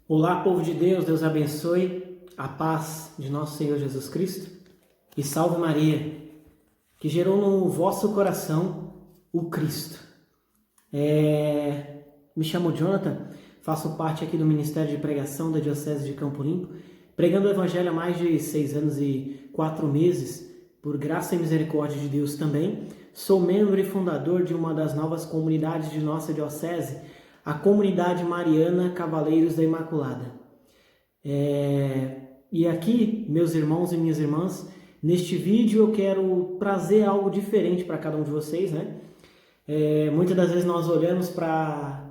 Olá, povo de Deus, Deus abençoe, a paz de nosso Senhor Jesus Cristo e salve Maria, que gerou no vosso coração o Cristo. Me chamo Jonathan, faço parte aqui do Ministério de Pregação da Diocese de Campo Limpo, pregando o Evangelho há mais de 6 anos e 4 meses, por graça e misericórdia de Deus também. Sou membro e fundador de uma das novas comunidades de nossa Diocese, a Comunidade Mariana Cavaleiros da Imaculada. E aqui, meus irmãos e minhas irmãs, neste vídeo eu quero trazer algo diferente para cada um de vocês, né? Muitas das vezes nós olhamos para a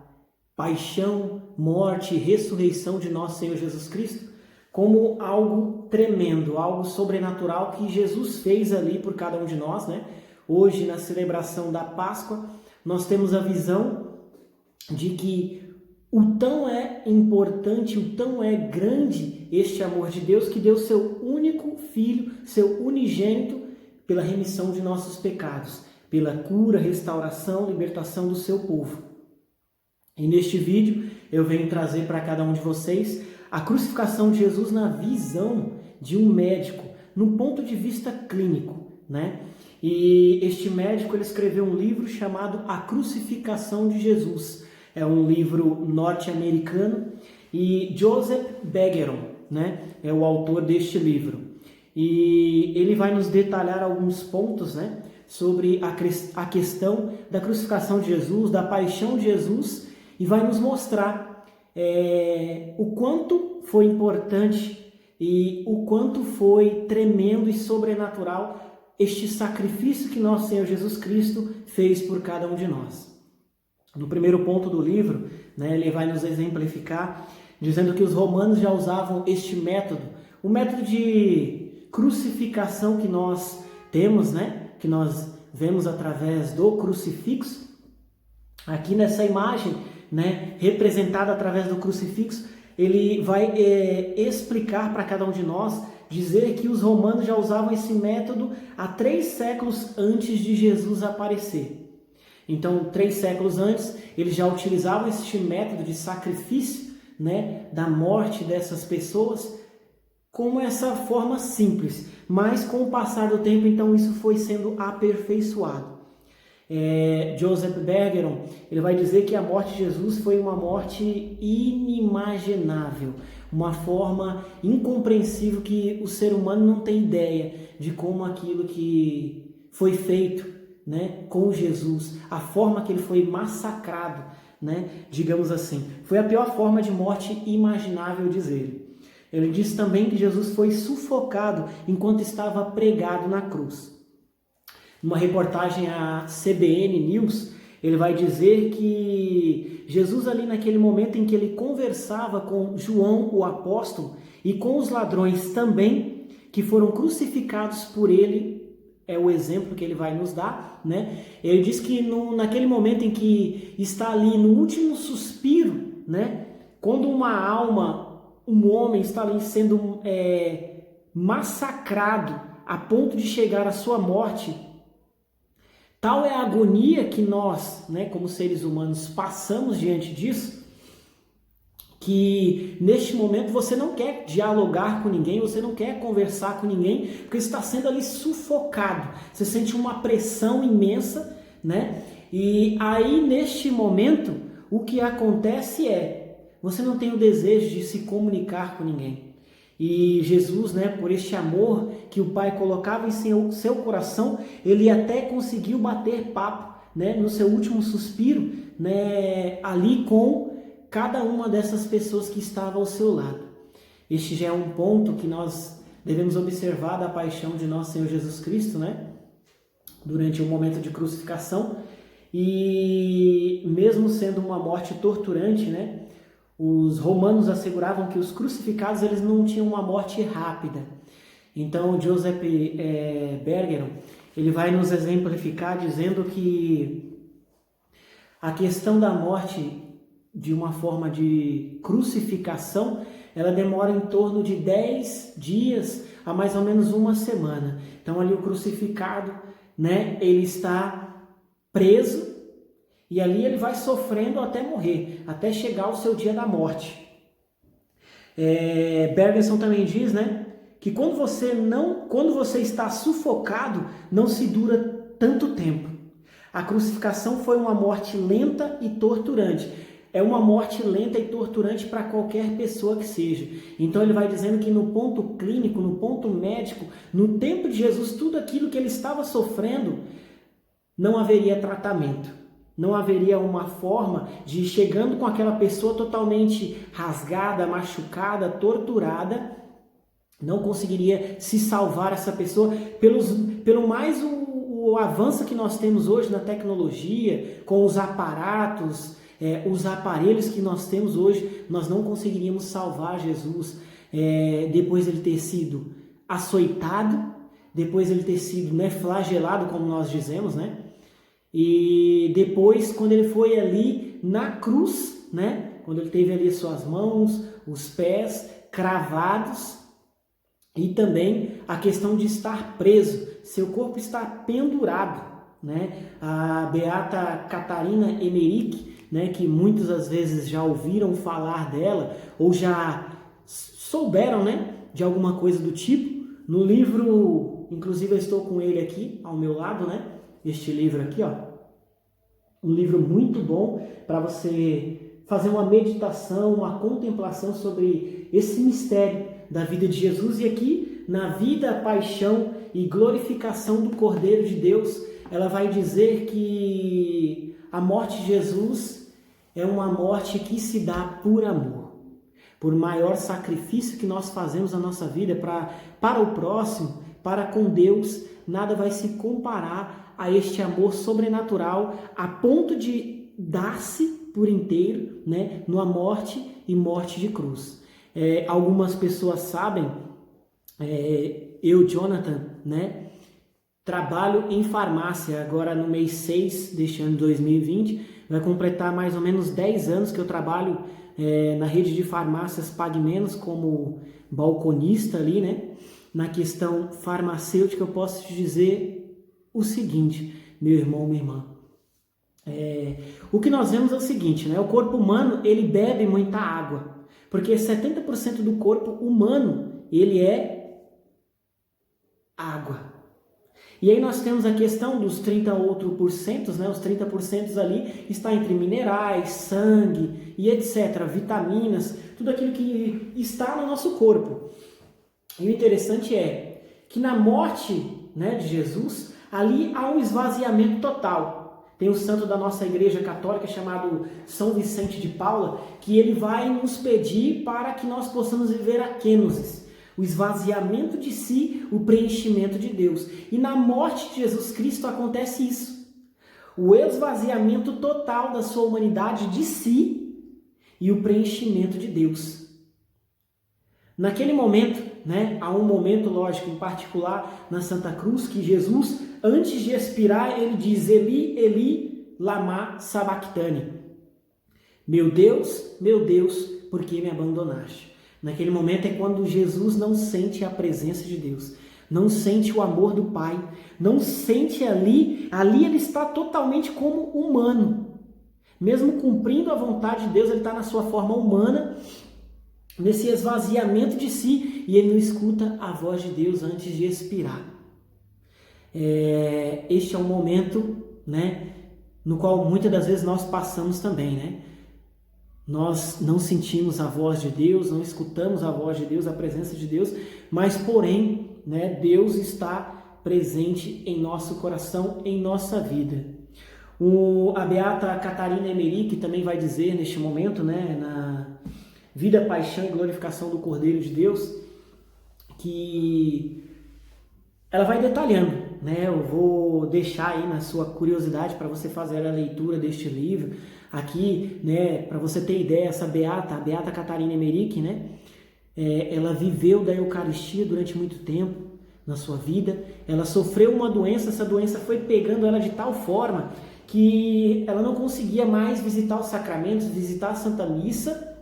paixão, morte e ressurreição de nosso Senhor Jesus Cristo como algo tremendo, algo sobrenatural que Jesus fez ali por cada um de nós, né? Hoje, na celebração da Páscoa, nós temos a visão de que o tão é importante, o tão é grande este amor de Deus, que deu seu único Filho, seu unigênito, pela remissão de nossos pecados, pela cura, restauração, libertação do seu povo. E neste vídeo eu venho trazer para cada um de vocês a crucificação de Jesus na visão de um médico, no ponto de vista clínico, né? E este médico ele escreveu um livro chamado A Crucificação de Jesus. É um livro norte-americano e Joseph Bergeron, né, é o autor deste livro. E ele vai nos detalhar alguns pontos, né, sobre a questão da crucificação de Jesus, da paixão de Jesus, e vai nos mostrar o quanto foi importante e o quanto foi tremendo e sobrenatural este sacrifício que nosso Senhor Jesus Cristo fez por cada um de nós. No primeiro ponto do livro, né, ele vai nos exemplificar, dizendo que os romanos já usavam este método, o método de crucificação que nós temos, né, que nós vemos através do crucifixo. Aqui nessa imagem, né, representada através do crucifixo, ele vai explicar para cada um de nós, dizer que os romanos já usavam esse método há 3 séculos antes de Jesus aparecer. Então, 3 séculos antes, eles já utilizavam este método de sacrifício, né, da morte dessas pessoas, como essa forma simples. Mas, com o passar do tempo, então, isso foi sendo aperfeiçoado. Joseph Bergeron, ele vai dizer que a morte de Jesus foi uma morte inimaginável, uma forma incompreensível que o ser humano não tem ideia de como aquilo que foi feito, né, com Jesus, a forma que ele foi massacrado, né, digamos assim, foi a pior forma de morte imaginável, diz ele. Ele diz também que Jesus foi sufocado enquanto estava pregado na cruz. Numa reportagem à CBN News, ele vai dizer que Jesus ali naquele momento em que ele conversava com João, o apóstolo, e com os ladrões também, que foram crucificados por ele, é o exemplo que ele vai nos dar, né? Ele diz que naquele momento em que está ali no último suspiro, né? Quando uma alma, um homem está ali sendo massacrado a ponto de chegar à sua morte, tal é a agonia que nós, né, como seres humanos, passamos diante disso, que neste momento você não quer dialogar com ninguém, você não quer conversar com ninguém, porque você está sendo ali sufocado, você sente uma pressão imensa, né? E aí neste momento o que acontece você não tem o desejo de se comunicar com ninguém. E Jesus, né, por este amor que o Pai colocava em seu coração, ele até conseguiu bater papo, né, no seu último suspiro, né, ali com cada uma dessas pessoas que estavam ao seu lado. Este já é um ponto que nós devemos observar da paixão de nosso Senhor Jesus Cristo, né? Durante o momento de crucificação. E mesmo sendo uma morte torturante, né? Os romanos asseguravam que os crucificados eles não tinham uma morte rápida. Então, Joseph Bergeron, ele vai nos exemplificar dizendo que a questão da morte de uma forma de crucificação, ela demora em torno de 10 dias a mais ou menos uma semana. Então ali o crucificado, né, ele está preso e ali ele vai sofrendo até morrer, até chegar ao seu dia da morte. Bergson também diz, né, que quando você está sufocado, não se dura tanto tempo. A crucificação foi uma morte lenta e torturante. É uma morte lenta e torturante para qualquer pessoa que seja. Então ele vai dizendo que no ponto clínico, no ponto médico, no tempo de Jesus, tudo aquilo que ele estava sofrendo, não haveria tratamento. Não haveria uma forma de ir chegando com aquela pessoa totalmente rasgada, machucada, torturada, não conseguiria se salvar essa pessoa. Pelo mais o avanço que nós temos hoje na tecnologia, com os aparatos, os aparelhos que nós temos hoje, nós não conseguiríamos salvar Jesus depois ele ter sido açoitado, depois ele ter sido, né, flagelado, como nós dizemos, né? E depois, quando ele foi ali na cruz, né, quando ele teve ali suas mãos, os pés cravados, e também a questão de estar preso, seu corpo está pendurado, né? A beata Catarina Emmerich, né, que muitas das vezes já ouviram falar dela ou já souberam, né, de alguma coisa do tipo, no livro, inclusive eu estou com ele aqui ao meu lado, né, este livro aqui, ó, um livro muito bom para você fazer uma meditação, uma contemplação sobre esse mistério da vida de Jesus. E aqui, na vida, paixão e glorificação do Cordeiro de Deus, ela vai dizer que a morte de Jesus é uma morte que se dá por amor. Por maior sacrifício que nós fazemos na nossa vida para o próximo, para com Deus, nada vai se comparar a este amor sobrenatural, a ponto de dar-se por inteiro, né, numa morte e morte de cruz. Algumas pessoas sabem, eu, Jonathan, né, trabalho em farmácia, agora no mês 6 deste ano de 2020, vai completar mais ou menos 10 anos que eu trabalho na rede de farmácias Pague Menos como balconista ali, né? Na questão farmacêutica, eu posso te dizer o seguinte, meu irmão, minha irmã. O que nós vemos é o seguinte, né? O corpo humano, ele bebe muita água, porque 70% do corpo humano, ele é água. E aí nós temos a questão dos 30%, né? Os 30% ali está entre minerais, sangue e etc, vitaminas, tudo aquilo que está no nosso corpo. E o interessante é que na morte, né, de Jesus, ali há um esvaziamento total. Tem um santo da nossa igreja católica chamado São Vicente de Paula, que ele vai nos pedir para que nós possamos viver a kenosis, o esvaziamento de si, o preenchimento de Deus. E na morte de Jesus Cristo acontece isso. O esvaziamento total da sua humanidade de si e o preenchimento de Deus. Naquele momento, né, há um momento, lógico, em particular na Santa Cruz, que Jesus, antes de expirar, ele diz: Eli, Eli, lama sabachthani. Meu Deus, por que me abandonaste? Naquele momento é quando Jesus não sente a presença de Deus, não sente o amor do Pai, não sente ali ele está totalmente como humano. Mesmo cumprindo a vontade de Deus, ele está na sua forma humana, nesse esvaziamento de si, e ele não escuta a voz de Deus antes de expirar. Este é um momento, né, no qual muitas das vezes nós passamos também, né? Nós não sentimos a voz de Deus, não escutamos a voz de Deus, a presença de Deus, mas porém, né, Deus está presente em nosso coração, em nossa vida. A beata Catarina Emmerich também vai dizer neste momento, né, na Vida, Paixão e Glorificação do Cordeiro de Deus, que ela vai detalhando, né? Eu vou deixar aí na sua curiosidade para você fazer a leitura deste livro. Aqui, né, para você ter ideia, a beata Catarina Emmerich, né, ela viveu da Eucaristia durante muito tempo na sua vida. Ela sofreu uma doença, essa doença foi pegando ela de tal forma que ela não conseguia mais visitar os sacramentos, visitar a Santa Missa.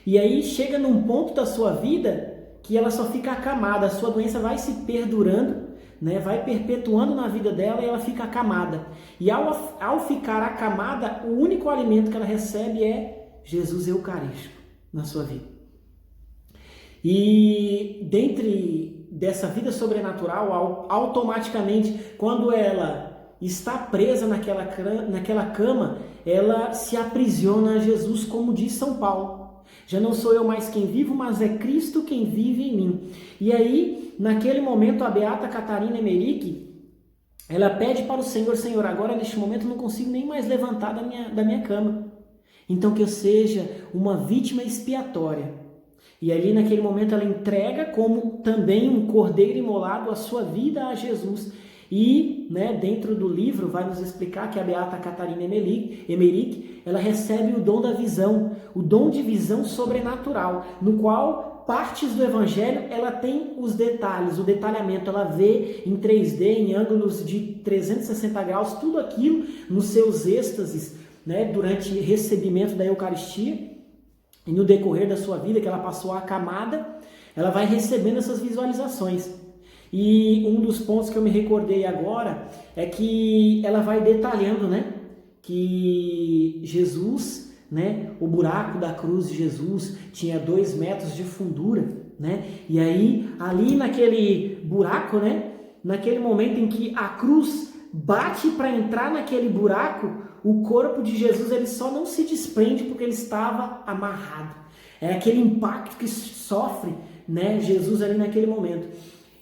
E aí chega num ponto da sua vida que ela só fica acamada, a sua doença vai se perdurando, né, vai perpetuando na vida dela e ela fica acamada. E ao ficar acamada, o único alimento que ela recebe é Jesus Eucarístico na sua vida. E dentre dessa vida sobrenatural, automaticamente, quando ela está presa naquela cama, ela se aprisiona a Jesus, como diz São Paulo. Já não sou eu mais quem vivo, mas é Cristo quem vive em mim. E aí, naquele momento, a beata Catarina Emmerich, ela pede para o Senhor: Senhor, agora neste momento eu não consigo nem mais levantar da minha cama. Então que eu seja uma vítima expiatória. E ali naquele momento ela entrega como também um cordeiro imolado a sua vida a Jesus. E dentro do livro vai nos explicar que a beata Catarina Emmerich, ela recebe o dom da visão, o dom de visão sobrenatural, no qual partes do evangelho ela tem os detalhes, o detalhamento, ela vê em 3D, em ângulos de 360 graus, tudo aquilo nos seus êxtases, durante o recebimento da Eucaristia e no decorrer da sua vida, que ela passou acamada, ela vai recebendo essas visualizações. E um dos pontos que eu me recordei agora é que ela vai detalhando, que Jesus, o buraco da cruz de Jesus tinha 2 metros de fundura, e aí ali naquele buraco, naquele momento em que a cruz bate para entrar naquele buraco, o corpo de Jesus ele só não se desprende porque ele estava amarrado. É aquele impacto que sofre, Jesus ali naquele momento.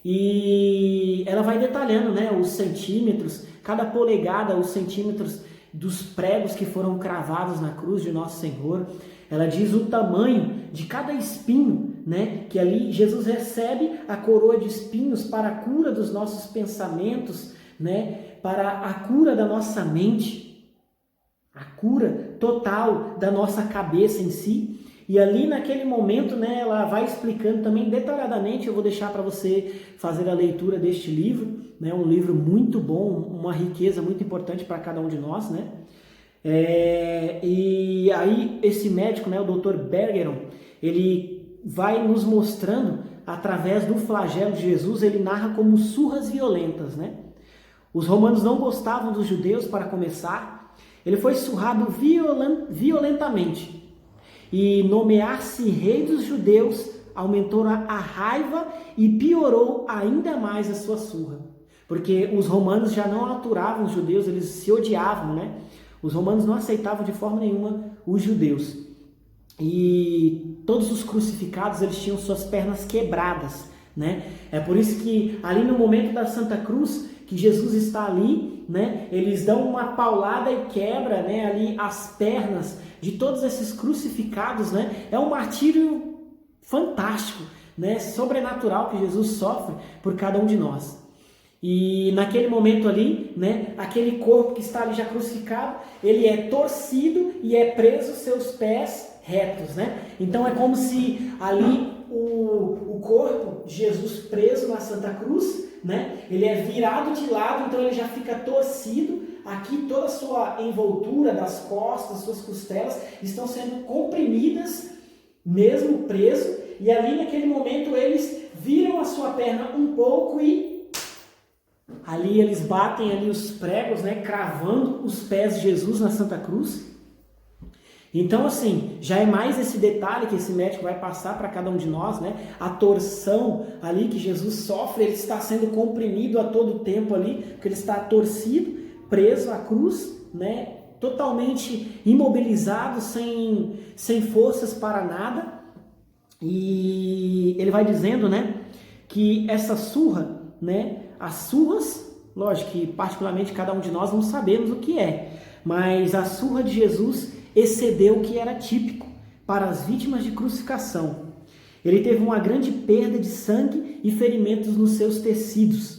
E ela vai detalhando, os centímetros, cada polegada, os centímetros dos pregos que foram cravados na cruz de Nosso Senhor. Ela diz o tamanho de cada espinho, que ali Jesus recebe a coroa de espinhos para a cura dos nossos pensamentos, para a cura da nossa mente, a cura total da nossa cabeça em si. E ali naquele momento, ela vai explicando também detalhadamente. Eu vou deixar para você fazer a leitura deste livro, um livro muito bom, uma riqueza muito importante para cada um de nós, E aí esse médico, o Dr. Bergeron, ele vai nos mostrando através do flagelo de Jesus, ele narra como surras violentas, Os romanos não gostavam dos judeus, para começar. Ele foi surrado violentamente. E nomear-se rei dos judeus aumentou a raiva e piorou ainda mais a sua surra. Porque os romanos já não aturavam os judeus, eles se odiavam, Os romanos não aceitavam de forma nenhuma os judeus. E todos os crucificados, eles tinham suas pernas quebradas, É por isso que ali no momento da Santa Cruz, que Jesus está ali, eles dão uma paulada e quebra, ali as pernas de todos esses crucificados, É um martírio fantástico, sobrenatural que Jesus sofre por cada um de nós. E naquele momento ali, aquele corpo que está ali já crucificado, ele é torcido e é preso seus pés retos, Então é como se ali o corpo de Jesus preso na Santa Cruz, ele é virado de lado, então ele já fica torcido. Aqui toda a sua envoltura das costas, suas costelas estão sendo comprimidas, mesmo preso, e ali naquele momento eles viram a sua perna um pouco e ali eles batem ali os pregos, cravando os pés de Jesus na Santa Cruz. Então assim, já é mais esse detalhe que esse médico vai passar para cada um de nós, A torção ali que Jesus sofre, ele está sendo comprimido a todo tempo ali, porque ele está torcido, preso à cruz, totalmente imobilizado, sem forças para nada. E ele vai dizendo, que essa surra, as surras, lógico que particularmente cada um de nós não sabemos o que é, mas a surra de Jesus excedeu o que era típico para as vítimas de crucificação. Ele teve uma grande perda de sangue e ferimentos nos seus tecidos.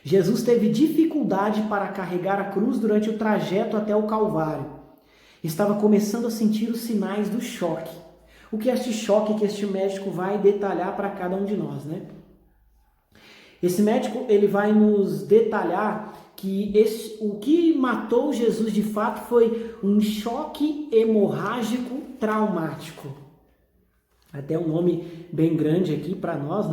Jesus teve dificuldade para carregar a cruz durante o trajeto até o Calvário. Estava começando a sentir os sinais do choque. O que é este choque que este médico vai detalhar para cada um de nós, Esse médico ele vai nos detalhar que o que matou Jesus de fato foi um choque hemorrágico traumático. Até um nome bem grande aqui para nós,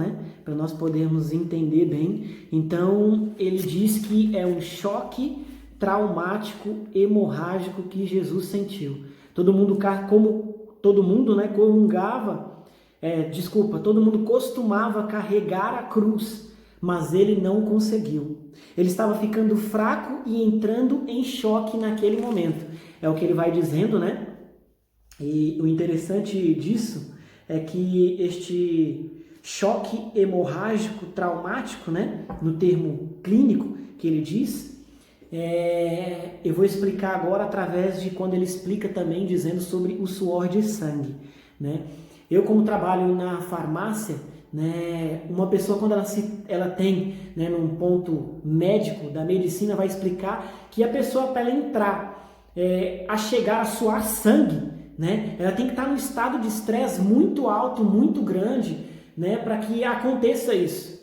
Para nós podermos entender bem. Então, ele diz que é um choque traumático hemorrágico que Jesus sentiu. Todo mundo comungava todo mundo costumava carregar a cruz, mas ele não conseguiu. Ele estava ficando fraco e entrando em choque naquele momento. É o que ele vai dizendo, né? E o interessante disso é que este choque hemorrágico traumático, né, no termo clínico que ele diz, eu vou explicar agora através de quando ele explica também dizendo sobre o suor de sangue, né? Eu, como trabalho na farmácia, né, uma pessoa quando ela tem, né, num ponto médico da medicina, vai explicar que a pessoa, para ela entrar, a chegar a suar sangue, né, ela tem que estar num estado de estresse muito alto, muito grande, né, para que aconteça isso.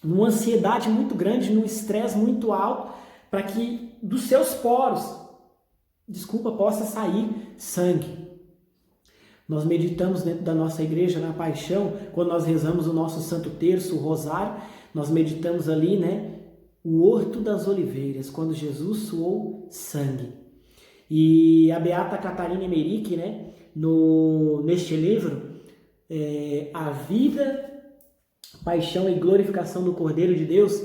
Numa ansiedade muito grande, num estresse muito alto, para que dos seus poros, possa sair sangue. Nós meditamos dentro da nossa igreja na Paixão, quando nós rezamos o nosso Santo Terço, o Rosário, nós meditamos ali, né, o Horto das Oliveiras, quando Jesus suou sangue. E a Beata Catarina Emmerich, né, neste livro, A Vida, Paixão e Glorificação do Cordeiro de Deus,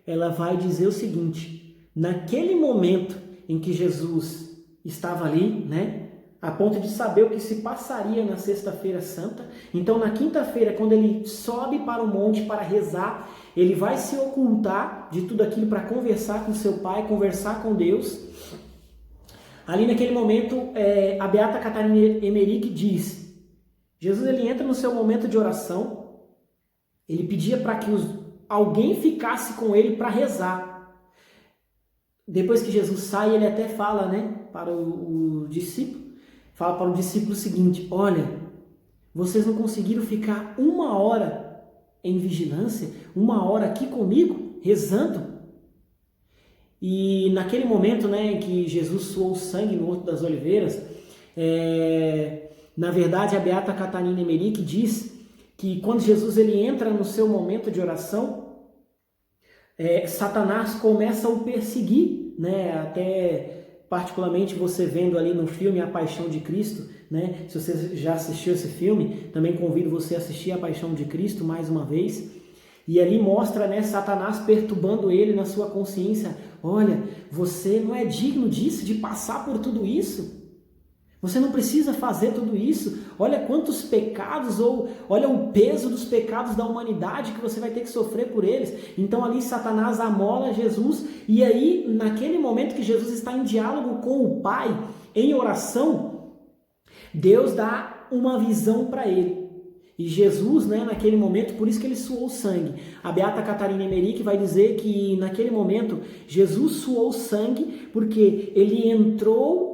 ela vai dizer o seguinte: naquele momento em que Jesus estava ali, né, a ponto de saber o que se passaria na Sexta-feira Santa. Então, na quinta-feira, quando ele sobe para o monte para rezar, ele vai se ocultar de tudo aquilo para conversar com seu Pai, conversar com Deus. Ali naquele momento, a Beata Catarina Emmerich diz, Jesus ele entra no seu momento de oração, ele pedia para que alguém ficasse com ele para rezar. Depois que Jesus sai, ele até fala, né, para o discípulo, fala para o discípulo o seguinte: olha, vocês não conseguiram ficar 1 hora em vigilância, 1 hora aqui comigo, rezando? E naquele momento, né, em que Jesus suou o sangue no Horto das Oliveiras, na verdade a Beata Catarina Emmerich diz que quando Jesus ele entra no seu momento de oração, Satanás começa a o perseguir, né, até particularmente você vendo ali no filme A Paixão de Cristo, né? Se você já assistiu esse filme, também convido você a assistir A Paixão de Cristo mais uma vez. E ali mostra, né, Satanás perturbando ele na sua consciência. Olha, você não é digno disso, de passar por tudo isso. Você não precisa fazer tudo isso. Olha quantos pecados, ou olha o peso dos pecados da humanidade que você vai ter que sofrer por eles. Então ali Satanás amola Jesus, e aí naquele momento que Jesus está em diálogo com o Pai, em oração, Deus dá uma visão para ele. E Jesus, né, naquele momento, por isso que ele suou sangue. A Beata Catarina Emmerich vai dizer que naquele momento Jesus suou sangue porque ele entrou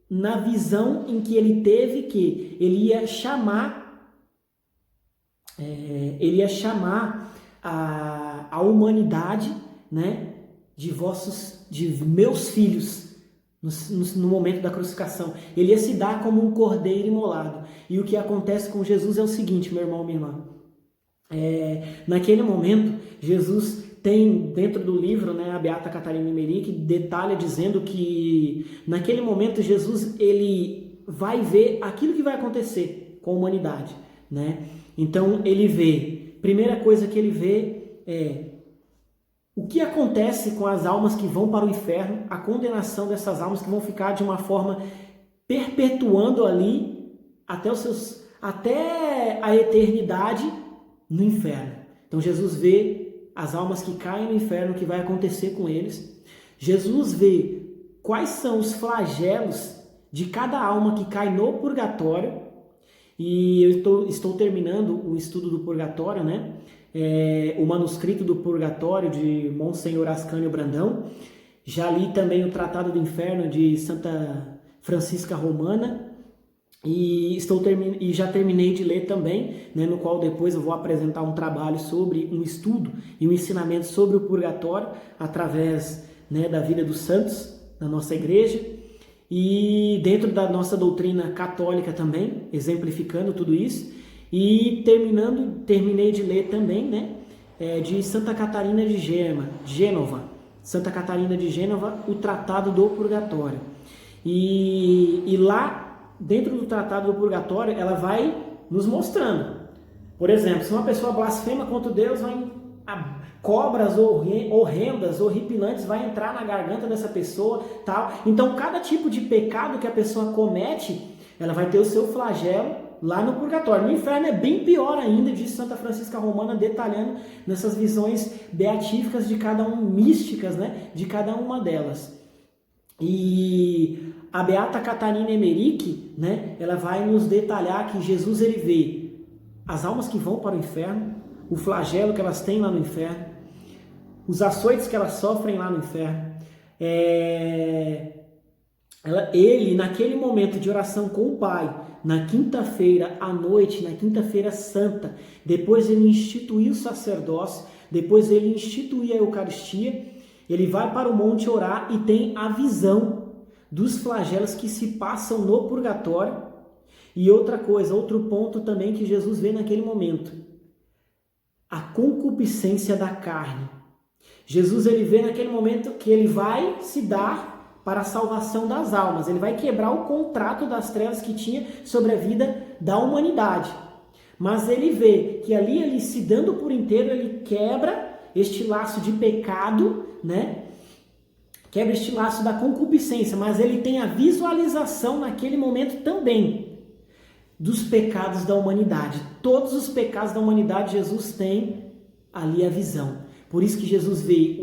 na visão em que ele teve que ele ia chamar a humanidade, né, de meus filhos no momento da crucificação. Ele ia se dar como um cordeiro imolado. E o que acontece com Jesus é o seguinte, meu irmão, minha irmã. Naquele momento, Jesus tem dentro do livro, né, a Beata Catarina Emmerich detalha dizendo que naquele momento Jesus ele vai ver aquilo que vai acontecer com a humanidade, né? Então ele vê, primeira coisa que ele vê é o que acontece com as almas que vão para o inferno, a condenação dessas almas que vão ficar de uma forma perpetuando ali até a eternidade no inferno. Então Jesus vê as almas que caem no inferno, o que vai acontecer com eles. Jesus vê quais são os flagelos de cada alma que cai no purgatório. E eu estou terminando o estudo do purgatório, né? O manuscrito do purgatório de Monsenhor Ascânio Brandão. Já li também o Tratado do Inferno de Santa Francisca Romana. E já terminei de ler também, né, no qual depois eu vou apresentar um trabalho sobre um estudo e um ensinamento sobre o purgatório através, né, da vida dos santos da nossa igreja e dentro da nossa doutrina católica também, exemplificando tudo isso. E terminei de ler também, né, de Santa Catarina de Gênova, Santa Catarina de Gênova, o Tratado do Purgatório. E lá dentro do Tratado do Purgatório, ela vai nos mostrando. Por exemplo, se uma pessoa blasfema contra Deus, cobras horrendas, horripilantes vai entrar na garganta dessa pessoa, tal. Então, cada tipo de pecado que a pessoa comete, ela vai ter o seu flagelo lá no purgatório. No inferno é bem pior ainda, diz Santa Francisca Romana, detalhando nessas visões beatíficas de cada um, místicas, né, de cada uma delas. E a Beata Catarina Emmerich, né, ela vai nos detalhar que Jesus, ele vê as almas que vão para o inferno, o flagelo que elas têm lá no inferno, os açoites que elas sofrem lá no inferno. Ele, naquele momento de oração com o Pai, na quinta-feira à noite, na quinta-feira santa, depois ele instituiu o sacerdócio, depois ele instituiu a Eucaristia, ele vai para o monte orar e tem a visão dos flagelos que se passam no purgatório. E outra coisa, outro ponto também que Jesus vê naquele momento, a concupiscência da carne. Jesus, ele vê naquele momento que ele vai se dar para a salvação das almas. Ele vai quebrar o contrato das trevas que tinha sobre a vida da humanidade. Mas ele vê que ali, ele se dando por inteiro, ele quebra este laço de pecado, né? Quebra este laço da concupiscência, mas ele tem a visualização naquele momento também dos pecados da humanidade. Todos os pecados da humanidade, Jesus tem ali a visão. Por isso que Jesus vê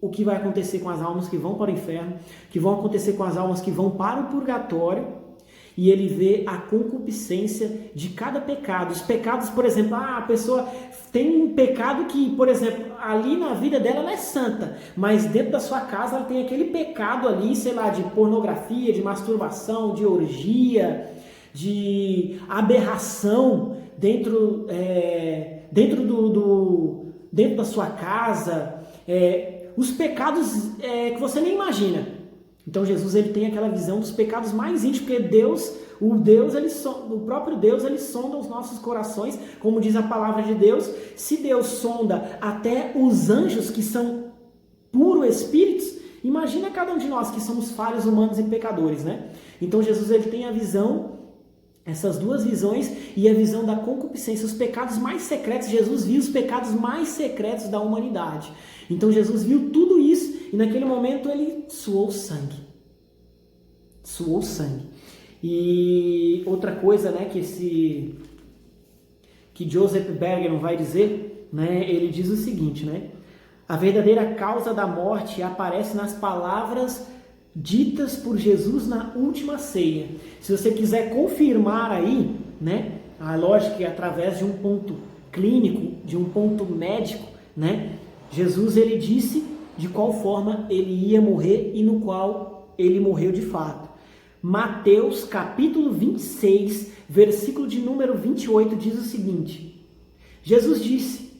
o que vai acontecer com as almas que vão para o inferno, que vão acontecer com as almas que vão para o purgatório, e ele vê a concupiscência de cada pecado. Os pecados, por exemplo, a pessoa tem um pecado que, por exemplo, ali na vida dela ela é santa, mas dentro da sua casa ela tem aquele pecado ali, sei lá, de pornografia, de masturbação, de orgia, de aberração dentro da sua casa, os pecados que você nem imagina. Então Jesus, ele tem aquela visão dos pecados mais íntimos, porque o próprio Deus, ele sonda os nossos corações, como diz a palavra de Deus. Se Deus sonda até os anjos que são puros espíritos, imagina cada um de nós que somos falhos, humanos e pecadores, né? Então Jesus, ele tem a visão, essas duas visões, e a visão da concupiscência, os pecados mais secretos. Jesus viu os pecados mais secretos da humanidade. Então Jesus viu tudo isso e naquele momento ele suou sangue. Suou sangue. E outra coisa, né, que Joseph Bergeron vai dizer, né, ele diz o seguinte, né? A verdadeira causa da morte aparece nas palavras ditas por Jesus na última ceia. Se você quiser confirmar aí, né, a lógica é através de um ponto clínico, de um ponto médico, né, Jesus, ele disse de qual forma ele ia morrer e no qual ele morreu de fato. Mateus capítulo 26, versículo de número 28 diz o seguinte: Jesus disse: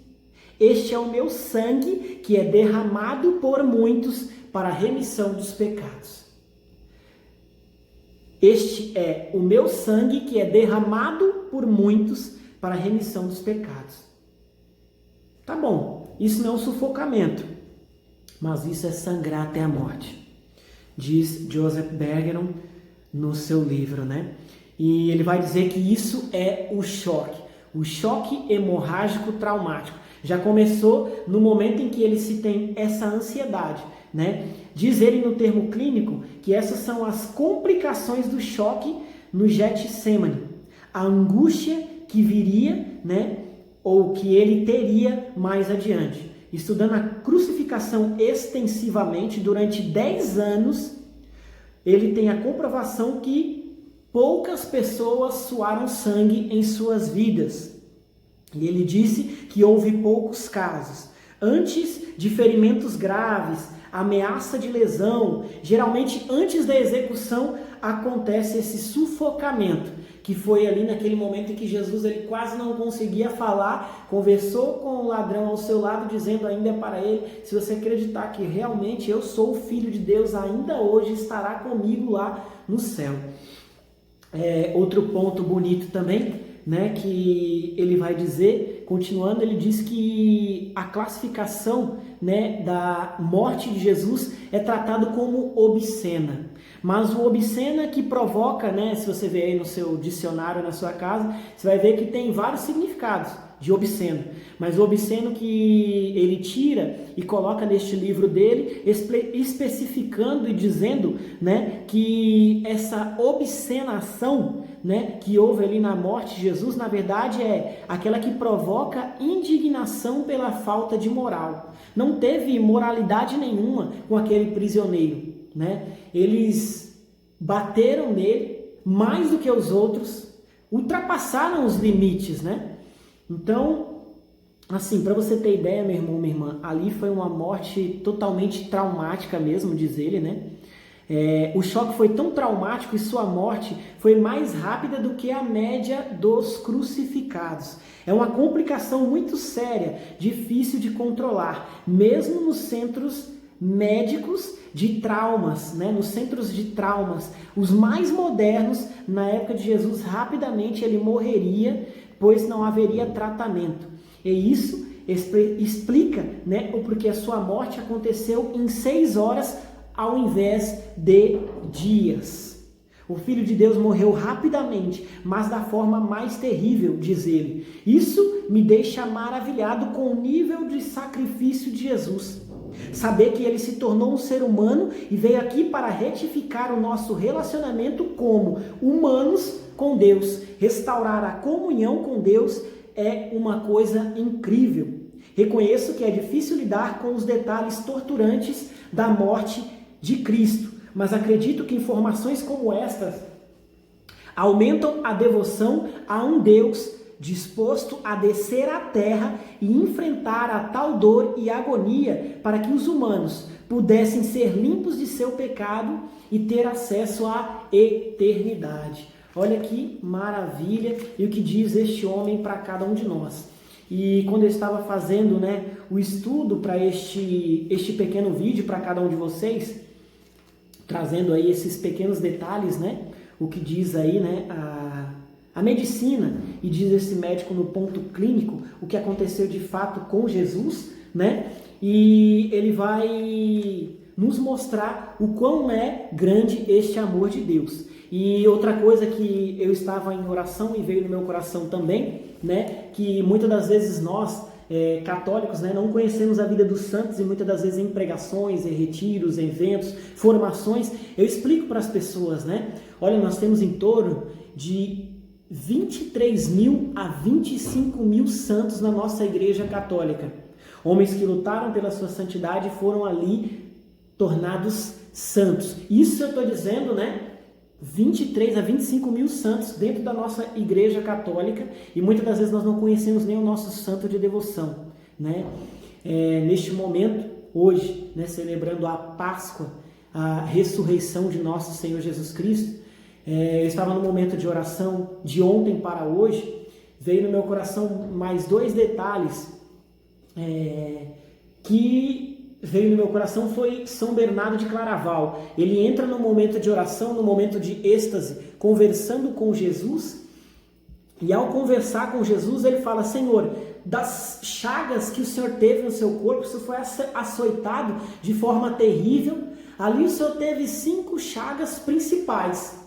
este é o meu sangue que é derramado por muitos para a remissão dos pecados. Este é o meu sangue que é derramado por muitos para a remissão dos pecados. Tá bom, isso não é um sufocamento, mas isso é sangrar até a morte, diz Joseph Bergeron no seu livro, né? E ele vai dizer que isso é o choque hemorrágico traumático. Já começou no momento em que ele se tem essa ansiedade, né? Diz ele no termo clínico que essas são as complicações do choque no Getsemane, a angústia que viria, né? Ou que ele teria mais adiante. Estudando a crucificação extensivamente durante 10 anos, ele tem a comprovação que poucas pessoas suaram sangue em suas vidas. E ele disse que houve poucos casos. Antes de ferimentos graves, ameaça de lesão, geralmente antes da execução acontece esse sufocamento, que foi ali naquele momento em que Jesus, ele quase não conseguia falar, conversou com o ladrão ao seu lado, dizendo ainda para ele: se você acreditar que realmente eu sou o Filho de Deus, ainda hoje estará comigo lá no céu. Outro ponto bonito também, né, que ele vai dizer, continuando, ele diz que a classificação, né, da morte de Jesus é tratado como obscena. Mas o obsceno é que provoca, né? Se você ver aí no seu dicionário, na sua casa, você vai ver que tem vários significados de obsceno. Mas o obsceno que ele tira e coloca neste livro dele, especificando e dizendo, né, que essa obscenação, né, que houve ali na morte de Jesus, na verdade é aquela que provoca indignação pela falta de moral. Não teve moralidade nenhuma com aquele prisioneiro, né? Eles bateram nele mais do que os outros, ultrapassaram os limites, né? Então, assim, para você ter ideia, meu irmão, minha irmã, ali foi uma morte totalmente traumática mesmo, diz ele, né? O choque foi tão traumático e sua morte foi mais rápida do que a média dos crucificados. É uma complicação muito séria, difícil de controlar, mesmo nos centros médicos de traumas, né? Nos centros de traumas, os mais modernos, na época de Jesus, rapidamente ele morreria, pois não haveria tratamento. E isso explica, né, o porquê a sua morte aconteceu em 6 horas ao invés de dias. O Filho de Deus morreu rapidamente, mas da forma mais terrível, diz ele. Isso me deixa maravilhado com o nível de sacrifício de Jesus. Saber que ele se tornou um ser humano e veio aqui para retificar o nosso relacionamento como humanos com Deus. Restaurar a comunhão com Deus é uma coisa incrível. Reconheço que é difícil lidar com os detalhes torturantes da morte de Cristo, mas acredito que informações como estas aumentam a devoção a um Deus disposto a descer à terra e enfrentar a tal dor e agonia para que os humanos pudessem ser limpos de seu pecado e ter acesso à eternidade. Olha que maravilha e o que diz este homem para cada um de nós. E quando eu estava fazendo, né, o estudo para este pequeno vídeo para cada um de vocês, trazendo aí esses pequenos detalhes, né, o que diz aí, né, a medicina, e diz esse médico no ponto clínico o que aconteceu de fato com Jesus, né, e ele vai nos mostrar o quão é grande este amor de Deus. E outra coisa que eu estava em oração e veio no meu coração também, né, que muitas das vezes nós, católicos, né, não conhecemos a vida dos santos e muitas das vezes em pregações, em retiros, em eventos, formações, eu explico para as pessoas, né, olha, nós temos em torno de 23 mil a 25 mil santos na nossa igreja católica. Homens que lutaram pela sua santidade e foram ali tornados santos. Isso eu estou dizendo, né? 23 a 25 mil santos dentro da nossa igreja católica e muitas das vezes nós não conhecemos nem o nosso santo de devoção, né? Neste momento, hoje, né, celebrando a Páscoa, a ressurreição de nosso Senhor Jesus Cristo, eu estava no momento de oração de ontem para hoje, veio no meu coração mais 2 detalhes que veio no meu coração, foi São Bernardo de Claraval. Ele entra no momento de oração, no momento de êxtase, conversando com Jesus, e ao conversar com Jesus, ele fala: Senhor, das chagas que o Senhor teve no seu corpo, o Senhor foi açoitado de forma terrível, ali o Senhor teve 5 chagas principais,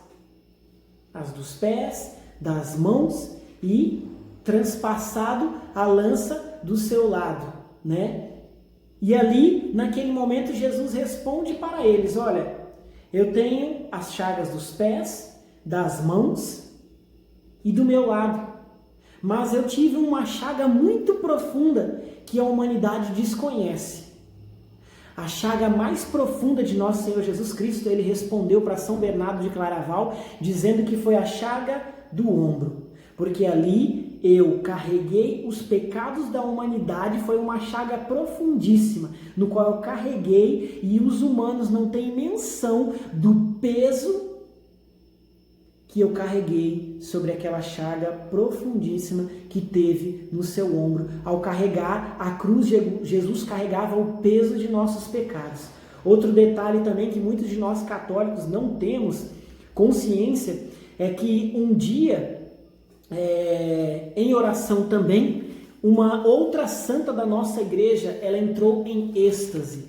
as dos pés, das mãos e transpassado a lança do seu lado, né? E ali, naquele momento, Jesus responde para eles: olha, eu tenho as chagas dos pés, das mãos e do meu lado, mas eu tive uma chaga muito profunda que a humanidade desconhece. A chaga mais profunda de nosso Senhor Jesus Cristo, ele respondeu para São Bernardo de Claraval, dizendo que foi a chaga do ombro, porque ali eu carreguei os pecados da humanidade, foi uma chaga profundíssima, no qual eu carreguei, e os humanos não têm menção do peso que eu carreguei sobre aquela chaga profundíssima que teve no seu ombro. Ao carregar a cruz, Jesus carregava o peso de nossos pecados. Outro detalhe também que muitos de nós católicos não temos consciência é que um dia, em oração também, uma outra santa da nossa igreja, ela entrou em êxtase.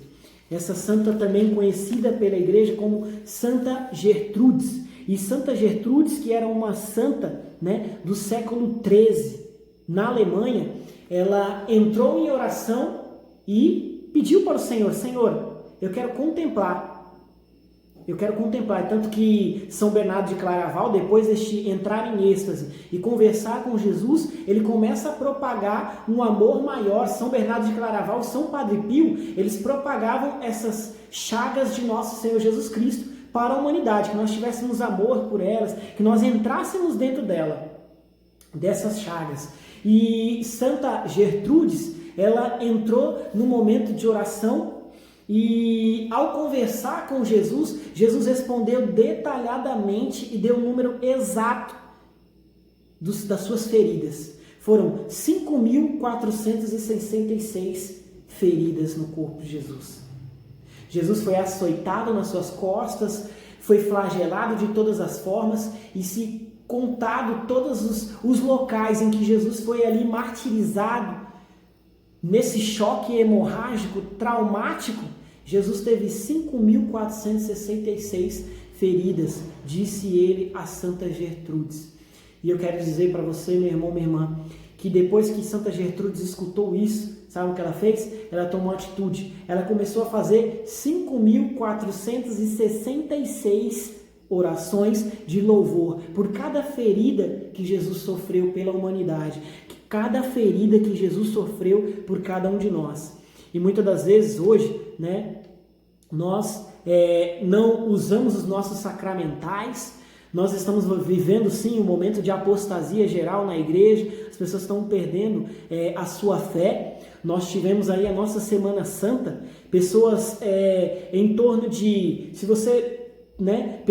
Essa santa também conhecida pela igreja como Santa Gertrudes. E Santa Gertrudes, que era uma santa, né, do século XIII, na Alemanha, ela entrou em oração e pediu para o Senhor: Senhor, eu quero contemplar. Tanto que São Bernardo de Claraval, depois de entrar em êxtase e conversar com Jesus, ele começa a propagar um amor maior. São Bernardo de Claraval e São Padre Pio, eles propagavam essas chagas de nosso Senhor Jesus Cristo para a humanidade, que nós tivéssemos amor por elas, que nós entrássemos dentro dessas chagas. E Santa Gertrudes, ela entrou no momento de oração e ao conversar com Jesus, Jesus respondeu detalhadamente e deu o número exato das suas feridas. Foram 5.466 feridas no corpo de Jesus. Jesus foi açoitado nas suas costas, foi flagelado de todas as formas, e se contado todos os locais em que Jesus foi ali martirizado, nesse choque hemorrágico, traumático, Jesus teve 5.466 feridas, disse ele a Santa Gertrudes. E eu quero dizer para você, meu irmão, minha irmã, que depois que Santa Gertrudes escutou isso, sabe o que ela fez? Ela tomou uma atitude. Ela começou a fazer 5.466 orações de louvor por cada ferida que Jesus sofreu pela humanidade, cada ferida que Jesus sofreu por cada um de nós. E muitas das vezes hoje, né, nós não usamos os nossos sacramentais. Nós estamos vivendo sim um momento de apostasia geral na igreja, as pessoas estão perdendo a sua fé. Nós tivemos aí a nossa Semana Santa, pessoas em torno de, se você, né,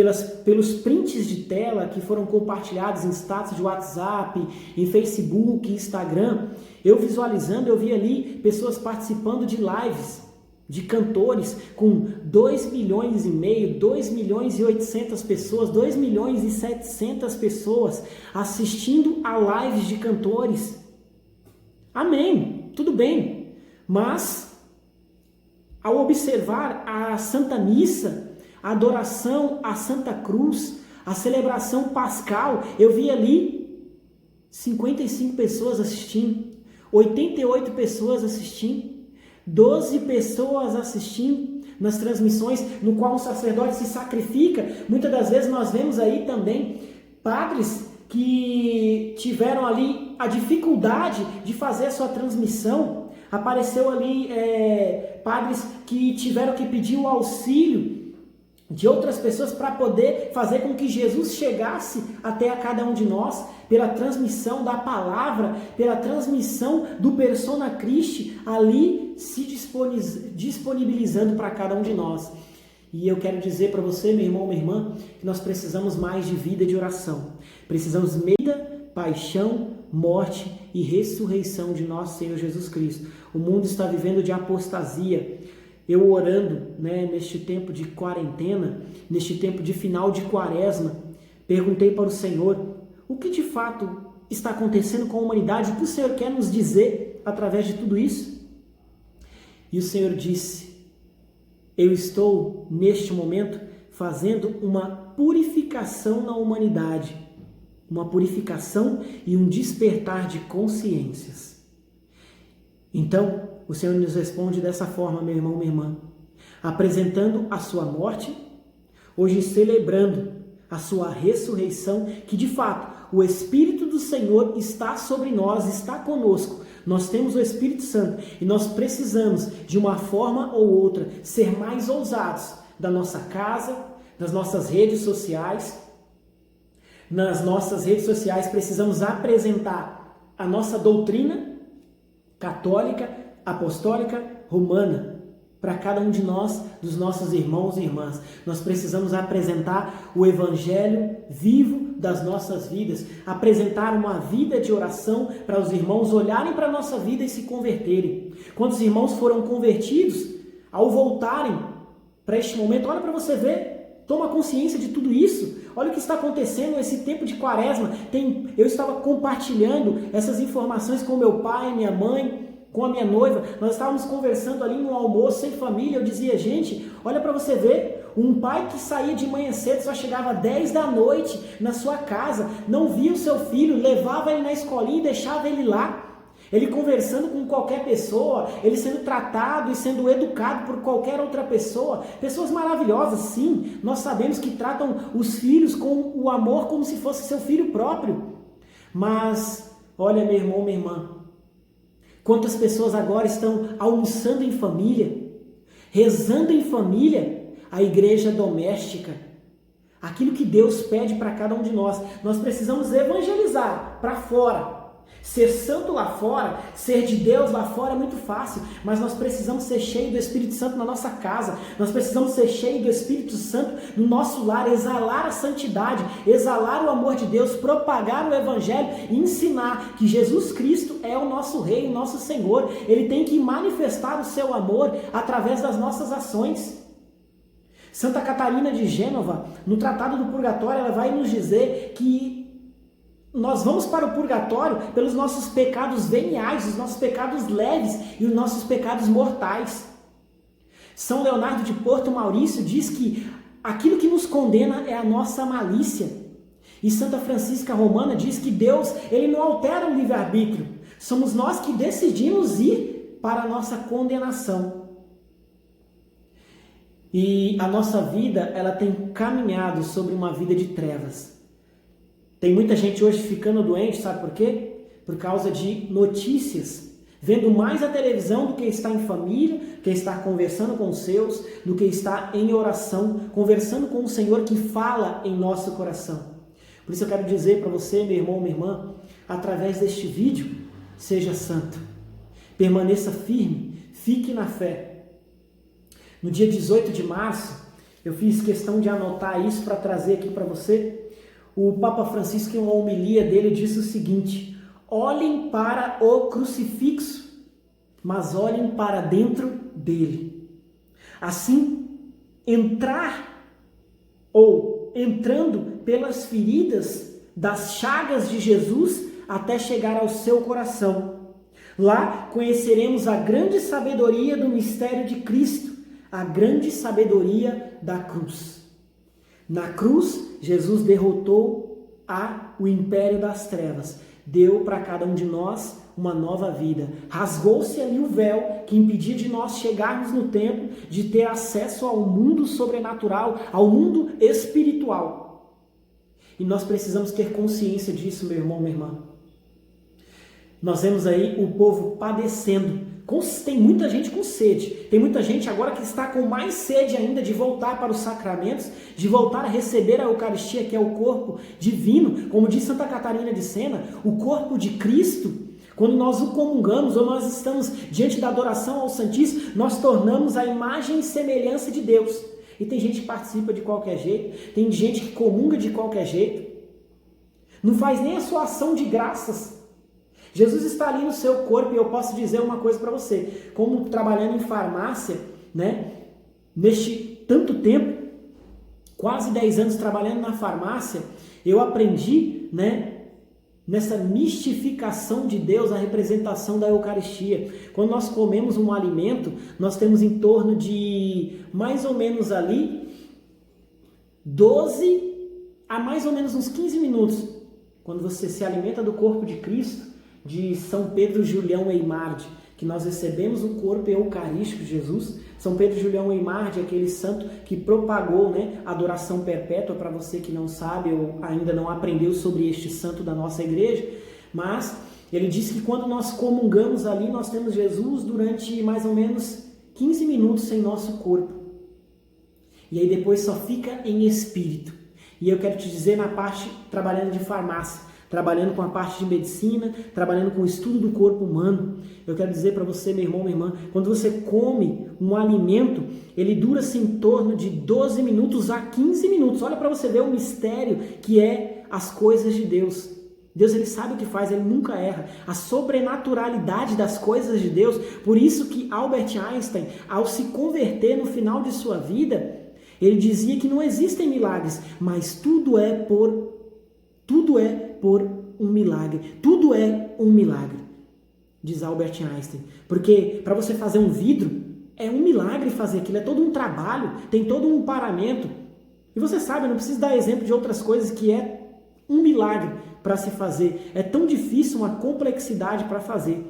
pelos prints de tela que foram compartilhados em status de WhatsApp, em Facebook, Instagram, eu visualizando, eu vi ali pessoas participando de lives de cantores com 2 milhões e meio, 2 milhões e 800 pessoas, 2 milhões e 700 pessoas assistindo a lives de cantores. Amém, tudo bem, mas ao observar a Santa Missa, a adoração à Santa Cruz, a celebração pascal, eu vi ali 55 pessoas assistindo, 88 pessoas assistindo, 12 pessoas assistindo nas transmissões, no qual o sacerdote se sacrifica. Muitas das vezes nós vemos aí também padres que tiveram ali a dificuldade de fazer a sua transmissão. Apareceu ali padres que tiveram que pedir o auxílio de outras pessoas para poder fazer com que Jesus chegasse até a cada um de nós, pela transmissão da palavra, pela transmissão do Persona Christi, ali se disponibilizando para cada um de nós. E eu quero dizer para você, meu irmão, minha irmã, que nós precisamos mais de vida de oração. Precisamos vida, paixão, morte e ressurreição de nosso Senhor Jesus Cristo. O mundo está vivendo de apostasia. Eu orando, né, neste tempo de quarentena, neste tempo de final de quaresma, perguntei para o Senhor o que de fato está acontecendo com a humanidade, o que o Senhor quer nos dizer através de tudo isso. E o Senhor disse: eu estou neste momento fazendo uma purificação na humanidade, uma purificação e um despertar de consciências. Então, o Senhor nos responde dessa forma, meu irmão, minha irmã, apresentando a sua morte, hoje celebrando a sua ressurreição, que de fato o Espírito do Senhor está sobre nós, está conosco. Nós temos o Espírito Santo e nós precisamos, de uma forma ou outra, ser mais ousados da nossa casa, das nossas redes sociais. Nas nossas redes sociais precisamos apresentar a nossa doutrina católica, apostólica, romana, para cada um de nós, dos nossos irmãos e irmãs. Nós precisamos apresentar o Evangelho vivo das nossas vidas, apresentar uma vida de oração para os irmãos olharem para a nossa vida e se converterem. Quantos irmãos foram convertidos ao voltarem para este momento? Olha para você ver, toma consciência de tudo isso. Olha o que está acontecendo nesse tempo de quaresma. Eu estava compartilhando essas informações com meu pai, minha mãe, com a minha noiva, nós estávamos conversando ali no almoço em família, eu dizia, gente, olha para você ver, um pai que saía de manhã cedo, só chegava 10 da noite na sua casa, não via o seu filho, levava ele na escolinha e deixava ele lá. Ele conversando com qualquer pessoa, ele sendo tratado e sendo educado por qualquer outra pessoa. Pessoas maravilhosas, sim. Nós sabemos que tratam os filhos com o amor como se fosse seu filho próprio. Mas, olha, meu irmão, minha irmã, quantas pessoas agora estão almoçando em família, rezando em família, a igreja doméstica. Aquilo que Deus pede para cada um de nós. Nós precisamos evangelizar para fora. Ser santo lá fora, ser de Deus lá fora é muito fácil, mas nós precisamos ser cheios do Espírito Santo na nossa casa, nós precisamos ser cheios do Espírito Santo no nosso lar, exalar a santidade, exalar o amor de Deus, propagar o Evangelho e ensinar que Jesus Cristo é o nosso Rei, o nosso Senhor. Ele tem que manifestar o seu amor através das nossas ações. Santa Catarina de Gênova, no Tratado do Purgatório, ela vai nos dizer que nós vamos para o purgatório pelos nossos pecados veniais, os nossos pecados leves e os nossos pecados mortais. São Leonardo de Porto Maurício diz que aquilo que nos condena é a nossa malícia. E Santa Francisca Romana diz que Deus, ele não altera o livre-arbítrio. Somos nós que decidimos ir para a nossa condenação. E a nossa vida, ela tem caminhado sobre uma vida de trevas. Tem muita gente hoje ficando doente, sabe por quê? Por causa de notícias, vendo mais a televisão do que está em família, do que está conversando com os seus, do que está em oração, conversando com o Senhor que fala em nosso coração. Por isso eu quero dizer para você, meu irmão, minha irmã, através deste vídeo, seja santo, permaneça firme, fique na fé. No dia 18 de março, eu fiz questão de anotar isso para trazer aqui para você. O Papa Francisco, em uma homilia dele, disse o seguinte: olhem para o crucifixo, mas olhem para dentro dele. Assim, entrando pelas feridas das chagas de Jesus até chegar ao seu coração. Lá conheceremos a grande sabedoria do mistério de Cristo, a grande sabedoria da cruz. Na cruz, Jesus derrotou o império das trevas, deu para cada um de nós uma nova vida. Rasgou-se ali o véu que impedia de nós chegarmos no templo, de ter acesso ao mundo sobrenatural, ao mundo espiritual. E nós precisamos ter consciência disso, meu irmão, minha irmã. Nós vemos aí o povo padecendo. Tem muita gente com sede, tem muita gente agora que está com mais sede ainda de voltar para os sacramentos, de voltar a receber a Eucaristia, que é o corpo divino, como diz Santa Catarina de Sena, o corpo de Cristo. Quando nós o comungamos ou nós estamos diante da adoração ao Santíssimo, nós tornamos a imagem e semelhança de Deus. E tem gente que participa de qualquer jeito, tem gente que comunga de qualquer jeito, não faz nem a sua ação de graças. Jesus está ali no seu corpo e eu posso dizer uma coisa para você, como trabalhando em farmácia, né? Neste tanto tempo, quase 10 anos trabalhando na farmácia, eu aprendi, né? Nessa mistificação de Deus, a representação da Eucaristia. Quando nós comemos um alimento, nós temos em torno de mais ou menos ali 12 a mais ou menos uns 15 minutos, quando você se alimenta do corpo de Cristo, de São Pedro Julião Eimarde, que nós recebemos o corpo eucarístico de Jesus. São Pedro Julião Eimarde é aquele santo que propagou, né, a adoração perpétua, para você que não sabe ou ainda não aprendeu sobre este santo da nossa igreja, mas ele disse que quando nós comungamos ali, nós temos Jesus durante mais ou menos 15 minutos em nosso corpo. E aí depois só fica em espírito. E eu quero te dizer, na parte trabalhando de farmácia, trabalhando com a parte de medicina, trabalhando com o estudo do corpo humano, eu quero dizer para você, meu irmão, minha irmã, quando você come um alimento, ele dura-se em torno de 12 minutos a 15 minutos. Olha para você ver o mistério que é as coisas de Deus. Deus, ele sabe o que faz, ele nunca erra. A sobrenaturalidade das coisas de Deus. Por isso que Albert Einstein, ao se converter no final de sua vida, ele dizia que não existem milagres, mas tudo é por um milagre. Tudo é um milagre. diz Albert Einstein. Porque para você fazer um vidro, é um milagre fazer aquilo, é todo um trabalho, tem todo um paramento. E você sabe, eu não preciso dar exemplo de outras coisas que é um milagre para se fazer. É tão difícil, uma complexidade para fazer.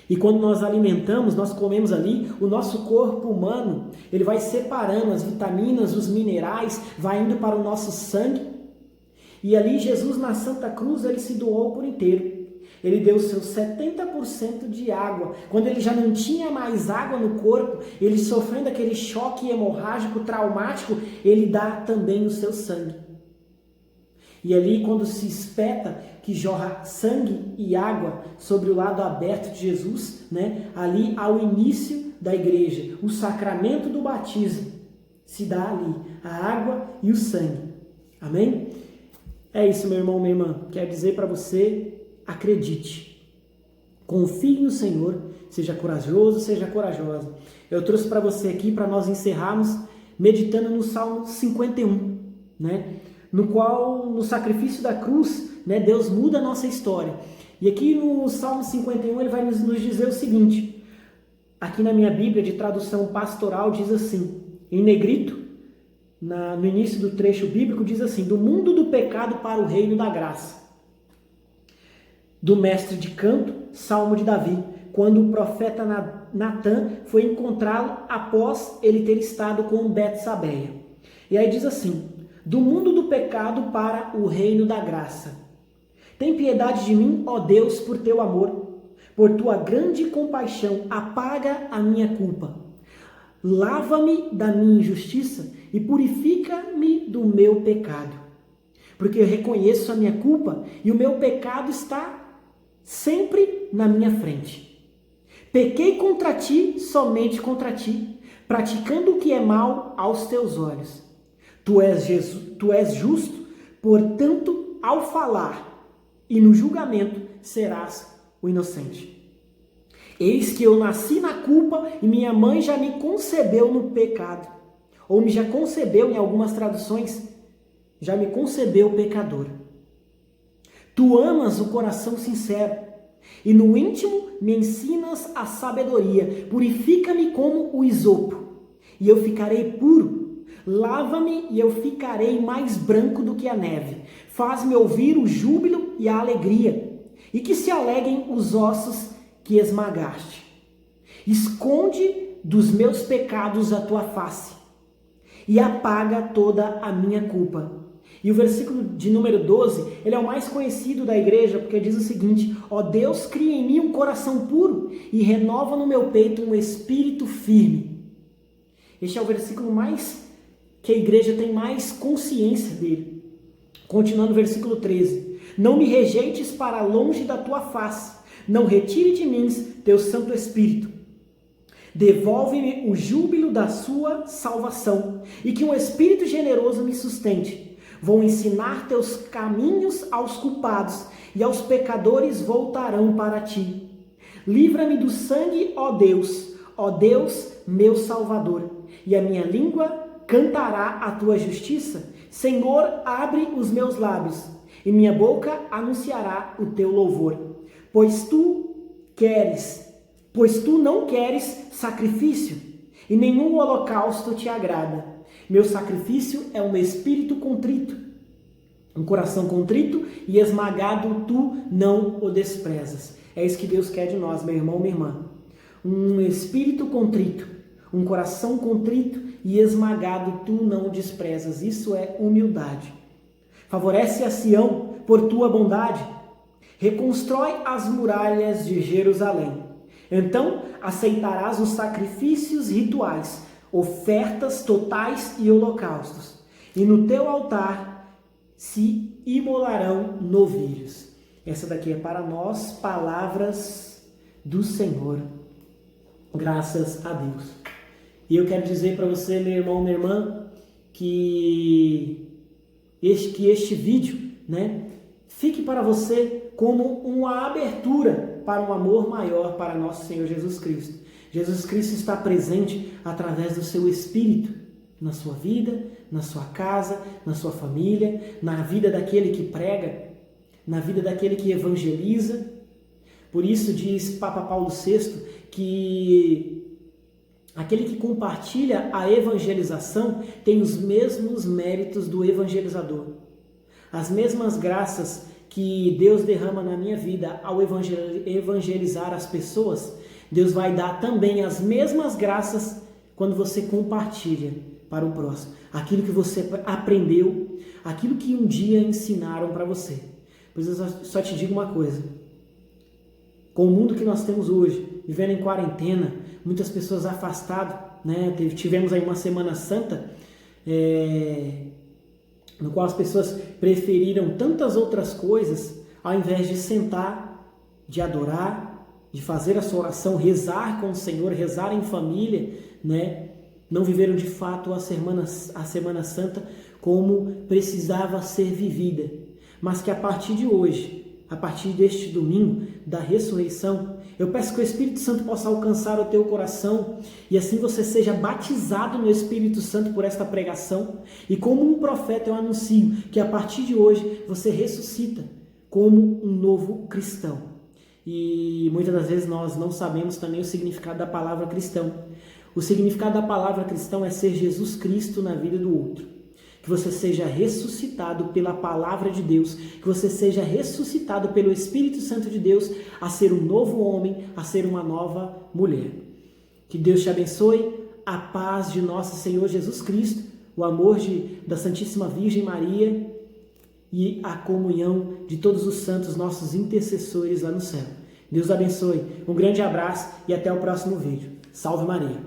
E quando nós alimentamos, nós comemos ali, o nosso corpo humano, ele vai separando as vitaminas, os minerais, vai indo para o nosso sangue. E ali Jesus na Santa Cruz, ele se doou por inteiro. Ele deu seus 70% de água. Quando ele já não tinha mais água no corpo, ele sofrendo aquele choque hemorrágico, traumático, ele dá também o seu sangue. E ali, quando se espeta que jorra sangue e água sobre o lado aberto de Jesus, né? Ali há o início da igreja, o sacramento do batismo se dá ali, a água e o sangue. Amém? É isso, meu irmão, minha irmã. Quero dizer para você, acredite. Confie no Senhor, seja corajoso, seja corajosa. Eu trouxe para você aqui, para nós encerrarmos, meditando no Salmo 51, né? No qual, no sacrifício da cruz, né, Deus muda a nossa história. E aqui no Salmo 51 ele vai nos dizer o seguinte, aqui na minha Bíblia de tradução pastoral diz assim, em negrito, no início do trecho bíblico diz assim, do mundo do pecado para o reino da graça. Do mestre de canto, Salmo de Davi, quando o profeta Natã foi encontrá-lo após ele ter estado com Betsabeia. E aí diz assim, do mundo do pecado para o reino da graça. Tem piedade de mim, ó Deus, por teu amor, por tua grande compaixão, apaga a minha culpa. Lava-me da minha injustiça e purifica-me do meu pecado. Porque eu reconheço a minha culpa e o meu pecado está sempre na minha frente. Pequei contra ti, somente contra ti, praticando o que é mal aos teus olhos. Tu és justo, portanto, ao falar e no julgamento serás o inocente. Eis que eu nasci na culpa e minha mãe já me concebeu no pecado. Ou me já concebeu, em algumas traduções, já me concebeu pecador. Tu amas o coração sincero e no íntimo me ensinas a sabedoria. Purifica-me como o isopo e eu ficarei puro. Lava-me e eu ficarei mais branco do que a neve. Faz-me ouvir o júbilo e a alegria, e que se alegrem os ossos que esmagaste. Esconde dos meus pecados a tua face, e apaga toda a minha culpa. E o versículo de número 12, ele é o mais conhecido da igreja, porque diz o seguinte, ó Deus, cria em mim um coração puro, e renova no meu peito um espírito firme. Este é o versículo que a igreja tem mais consciência dele. Continuando o versículo 13. Não me rejeites para longe da tua face. Não retire de mim teu Santo Espírito. Devolve-me o júbilo da sua salvação. E que um Espírito generoso me sustente. Vou ensinar teus caminhos aos culpados. E aos pecadores voltarão para ti. Livra-me do sangue, ó Deus, meu Salvador. E a minha língua cantará a tua justiça. Senhor, abre os meus lábios, e minha boca anunciará o teu louvor. Pois tu não queres sacrifício, e nenhum holocausto te agrada. Meu sacrifício é um espírito contrito, um coração contrito e esmagado tu não o desprezas. É isso que Deus quer de nós, meu irmão, minha irmã. Um espírito contrito, um coração contrito e esmagado tu não o desprezas. Isso é humildade. Favorece a Sião por tua bondade. Reconstrói as muralhas de Jerusalém. Então aceitarás os sacrifícios rituais, ofertas totais e holocaustos. E no teu altar se imolarão novilhos. Essa daqui é para nós, palavras do Senhor. Graças a Deus. E eu quero dizer para você, meu irmão, minha irmã, que este vídeo, né, fique para você como uma abertura para um amor maior para nosso Senhor Jesus Cristo. Jesus Cristo está presente através do seu Espírito na sua vida, na sua casa, na sua família, na vida daquele que prega, na vida daquele que evangeliza. Por isso diz Papa Paulo VI que aquele que compartilha a evangelização tem os mesmos méritos do evangelizador. As mesmas graças que Deus derrama na minha vida ao evangelizar as pessoas, Deus vai dar também as mesmas graças quando você compartilha para o próximo. Aquilo que você aprendeu, aquilo que um dia ensinaram para você. Pois eu só te digo uma coisa. Com o mundo que nós temos hoje, vivendo em quarentena, muitas pessoas afastadas, né? Tivemos aí uma Semana Santa, no qual as pessoas preferiram tantas outras coisas, ao invés de sentar, de adorar, de fazer a sua oração, rezar com o Senhor, rezar em família, né? Não viveram de fato a Semana Santa como precisava ser vivida. Mas que a partir de hoje, a partir deste domingo da ressurreição, eu peço que o Espírito Santo possa alcançar o teu coração e assim você seja batizado no Espírito Santo por esta pregação. E como um profeta eu anuncio que a partir de hoje você ressuscita como um novo cristão. E muitas das vezes nós não sabemos também o significado da palavra cristão. O significado da palavra cristão é ser Jesus Cristo na vida do outro. Que você seja ressuscitado pela palavra de Deus, que você seja ressuscitado pelo Espírito Santo de Deus a ser um novo homem, a ser uma nova mulher. Que Deus te abençoe, a paz de nosso Senhor Jesus Cristo, o amor da Santíssima Virgem Maria e a comunhão de todos os santos, nossos intercessores lá no céu. Deus abençoe, um grande abraço e até o próximo vídeo. Salve Maria!